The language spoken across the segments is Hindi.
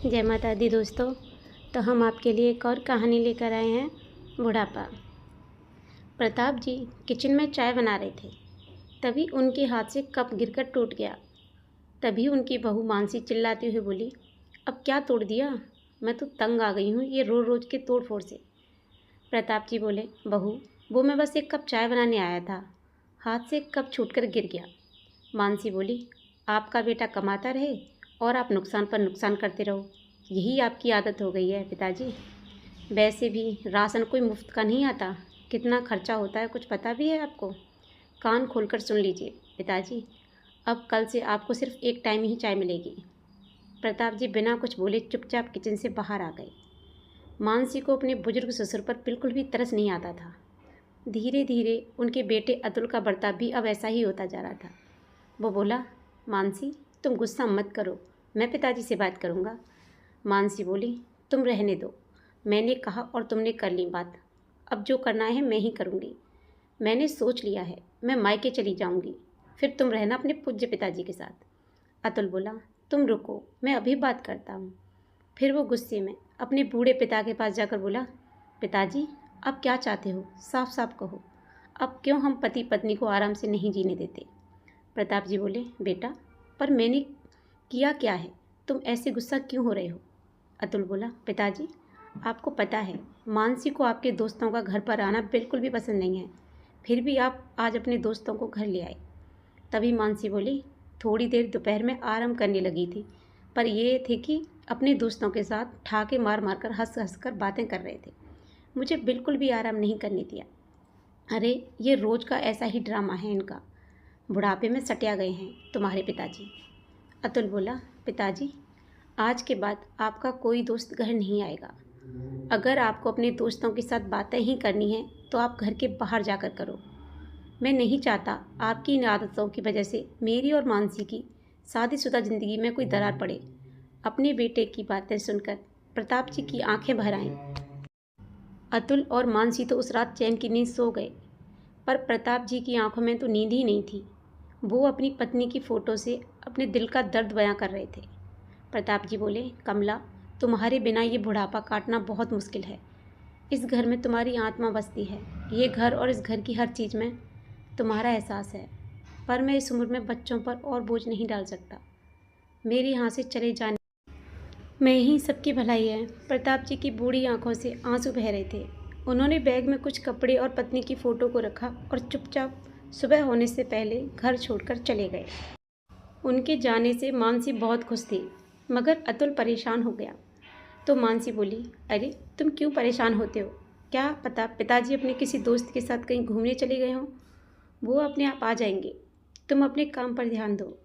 जय माता दी दोस्तों। तो हम आपके लिए एक और कहानी लेकर आए हैं, बुढ़ापा। प्रताप जी किचन में चाय बना रहे थे, तभी उनके हाथ से कप गिरकर टूट गया। तभी उनकी बहू मानसी चिल्लाती हुई बोली, अब क्या तोड़ दिया? मैं तो तंग आ गई हूँ ये रोज़ रोज़ के तोड़ फोड़ से। प्रताप जी बोले, बहू वो मैं बस एक कप चाय बनाने आया था, हाथ से कप छूटकर गिर गया। मानसी बोली, आपका बेटा कमाता रहे और आप नुकसान पर नुकसान करते रहो, यही आपकी आदत हो गई है पिताजी। वैसे भी राशन कोई मुफ्त का नहीं आता, कितना खर्चा होता है कुछ पता भी है आपको? कान खोलकर सुन लीजिए पिताजी, अब कल से आपको सिर्फ एक टाइम ही चाय मिलेगी। प्रताप जी बिना कुछ बोले चुपचाप किचन से बाहर आ गए। मानसी को अपने बुजुर्ग ससुर पर बिल्कुल भी तरस नहीं आता था। धीरे धीरे उनके बेटे अतुल का बर्ताव भी अब ऐसा ही होता जा रहा था। वो बोला, मानसी तुम गुस्सा मत करो, मैं पिताजी से बात करूँगा। मानसी बोली, तुम रहने दो, मैंने कहा और तुमने कर ली बात, अब जो करना है मैं ही करूँगी। मैंने सोच लिया है, मैं मायके चली जाऊँगी, फिर तुम रहना अपने पूज्य पिताजी के साथ। अतुल बोला, तुम रुको, मैं अभी बात करता हूँ। फिर वो गुस्से में अपने बूढ़े पिता के पास जाकर बोला, पिताजी आप क्या चाहते हो, साफ साफ कहो, अब क्यों हम पति पत्नी को आराम से नहीं जीने देते? प्रताप जी बोले, बेटा पर मैंने किया क्या है, तुम ऐसे गुस्सा क्यों हो रहे हो? अतुल बोला, पिताजी आपको पता है मानसी को आपके दोस्तों का घर पर आना बिल्कुल भी पसंद नहीं है, फिर भी आप आज अपने दोस्तों को घर ले आए। तभी मानसी बोली, थोड़ी देर दोपहर में आराम करने लगी थी, पर ये थे कि अपने दोस्तों के साथ ठाके मार मार कर हंस हंस कर बातें कर रहे थे, मुझे बिल्कुल भी आराम नहीं करने दिया। अरे ये रोज़ का ऐसा ही ड्रामा है इनका, बुढ़ापे में सटिया गए हैं तुम्हारे पिताजी। अतुल बोला, पिताजी आज के बाद आपका कोई दोस्त घर नहीं आएगा। अगर आपको अपने दोस्तों के साथ बातें ही करनी है तो आप घर के बाहर जाकर करो। मैं नहीं चाहता आपकी इन आदतों की वजह से मेरी और मानसी की शादीशुदा ज़िंदगी में कोई दरार पड़े। अपने बेटे की बातें सुनकर प्रताप जी की आंखें भर आईं। अतुल और मानसी तो उस रात चैन की नींद सो गए, पर प्रताप जी की आंखों में तो नींद ही नहीं थी। वो अपनी पत्नी की फ़ोटो से अपने दिल का दर्द बयां कर रहे थे। प्रताप जी बोले, कमला तुम्हारे बिना ये बुढ़ापा काटना बहुत मुश्किल है। इस घर में तुम्हारी आत्मा बसती है, ये घर और इस घर की हर चीज़ में तुम्हारा एहसास है, पर मैं इस उम्र में बच्चों पर और बोझ नहीं डाल सकता। मेरे यहाँ से चले जाने में ही सबकी भलाई है। प्रताप जी की बूढ़ी आंखों से आंसू बह रहे थे। उन्होंने बैग में कुछ कपड़े और पत्नी की फ़ोटो को रखा और चुपचाप सुबह होने से पहले घर छोड़कर चले गए। उनके जाने से मानसी बहुत खुश थी, मगर अतुल परेशान हो गया। तो मानसी बोली, अरे तुम क्यों परेशान होते हो? क्या पता पिताजी अपने किसी दोस्त के साथ कहीं घूमने चले गए हों, वो अपने आप आ जाएंगे, तुम अपने काम पर ध्यान दो।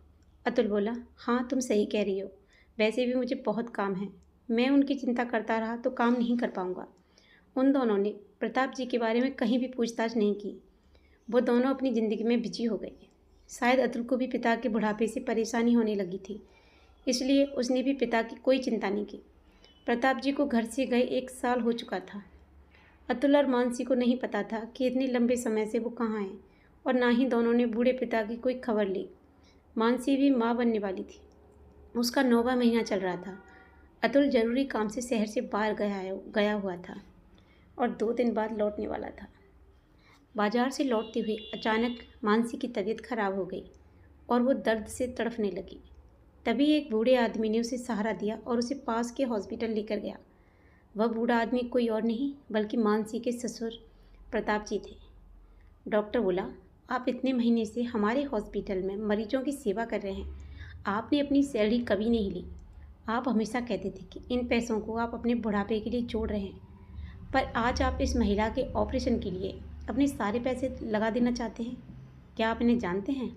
अतुल बोला, हाँ तुम सही कह रही हो, वैसे भी मुझे बहुत काम है, मैं उनकी चिंता करता रहा तो काम नहीं कर पाऊँगा। उन दोनों ने प्रताप जी के बारे में कहीं भी पूछताछ नहीं की, वो दोनों अपनी ज़िंदगी में बिजी हो गए। शायद अतुल को भी पिता के बुढ़ापे से परेशानी होने लगी थी, इसलिए उसने भी पिता की कोई चिंता नहीं की। प्रताप जी को घर से गए 1 साल हो चुका था। अतुल और मानसी को नहीं पता था कि इतने लंबे समय से वो कहाँ हैं, और ना ही दोनों ने बूढ़े पिता की कोई खबर ली। मानसी भी माँ बनने वाली थी, उसका 9वां महीना चल रहा था। अतुल जरूरी काम से शहर से बाहर गया हुआ था और 2 दिन बाद लौटने वाला था। बाजार से लौटते हुए अचानक मानसी की तबीयत खराब हो गई और वो दर्द से तड़फने लगी। तभी एक बूढ़े आदमी ने उसे सहारा दिया और उसे पास के हॉस्पिटल लेकर गया। वह बूढ़ा आदमी कोई और नहीं बल्कि मानसी के ससुर प्रताप जी थे। डॉक्टर बोला, आप इतने महीने से हमारे हॉस्पिटल में मरीजों की सेवा कर रहे हैं, आपने अपनी सैलरी कभी नहीं ली। आप हमेशा कहते थे कि इन पैसों को आप अपने बुढ़ापे के लिए जोड़ रहे हैं, पर आज आप इस महिला के ऑपरेशन के लिए अपने सारे पैसे लगा देना चाहते हैं। क्या आप इन्हें जानते हैं?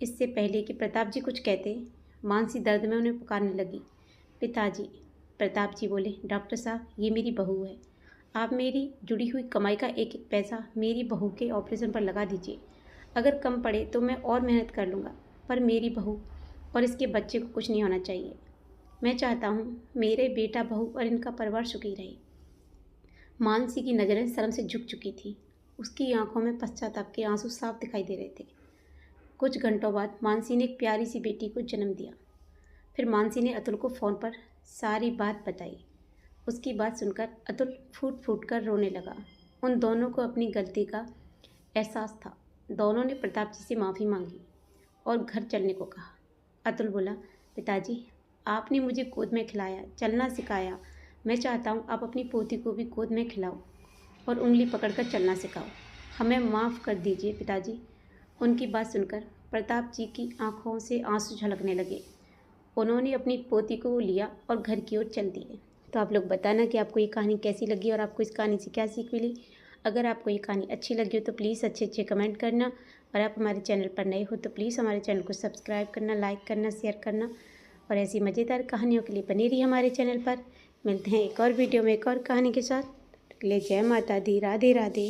इससे पहले कि प्रताप जी कुछ कहते, मानसी दर्द में उन्हें पुकारने लगी, पिताजी। प्रताप जी बोले, डॉक्टर साहब ये मेरी बहू है, आप मेरी जुड़ी हुई कमाई का एक एक पैसा मेरी बहू के ऑपरेशन पर लगा दीजिए। अगर कम पड़े तो मैं और मेहनत कर लूँगा, पर मेरी बहू और इसके बच्चे को कुछ नहीं होना चाहिए। मैं चाहता हूँ मेरे बेटा बहू और इनका परिवार सुखी रहे। मानसी की नज़रें शर्म से झुक चुकी थी, उसकी आंखों में पश्चाताप के आंसू साफ दिखाई दे रहे थे। कुछ घंटों बाद मानसी ने एक प्यारी सी बेटी को जन्म दिया। फिर मानसी ने अतुल को फ़ोन पर सारी बात बताई। उसकी बात सुनकर अतुल फूट फूट कर रोने लगा। उन दोनों को अपनी गलती का एहसास था। दोनों ने प्रताप जी से माफ़ी मांगी और घर चलने को कहा। अतुल बोला, पिताजी आपने मुझे गोद में खिलाया, चलना सिखाया। मैं चाहता हूँ आप अपनी पोती को भी गोद में खिलाओ और उंगली पकड़कर चलना सिखाओ। हमें माफ़ कर दीजिए पिताजी। उनकी बात सुनकर प्रताप जी की आंखों से आंसू झलकने लगे। उन्होंने अपनी पोती को लिया और घर की ओर चल दिए। तो आप लोग बताना कि आपको ये कहानी कैसी लगी और आपको इस कहानी से क्या सीख मिली। अगर आपको ये कहानी अच्छी लगी हो तो प्लीज़ अच्छे अच्छे कमेंट करना, और आप हमारे चैनल पर नए हो तो प्लीज़ हमारे चैनल को सब्सक्राइब करना, लाइक करना, शेयर करना, और ऐसी मज़ेदार कहानियों के लिए बनी रही हमारे चैनल पर। मिलते हैं एक और वीडियो में एक और कहानी के साथ। ले जय माता दी, राधे राधे।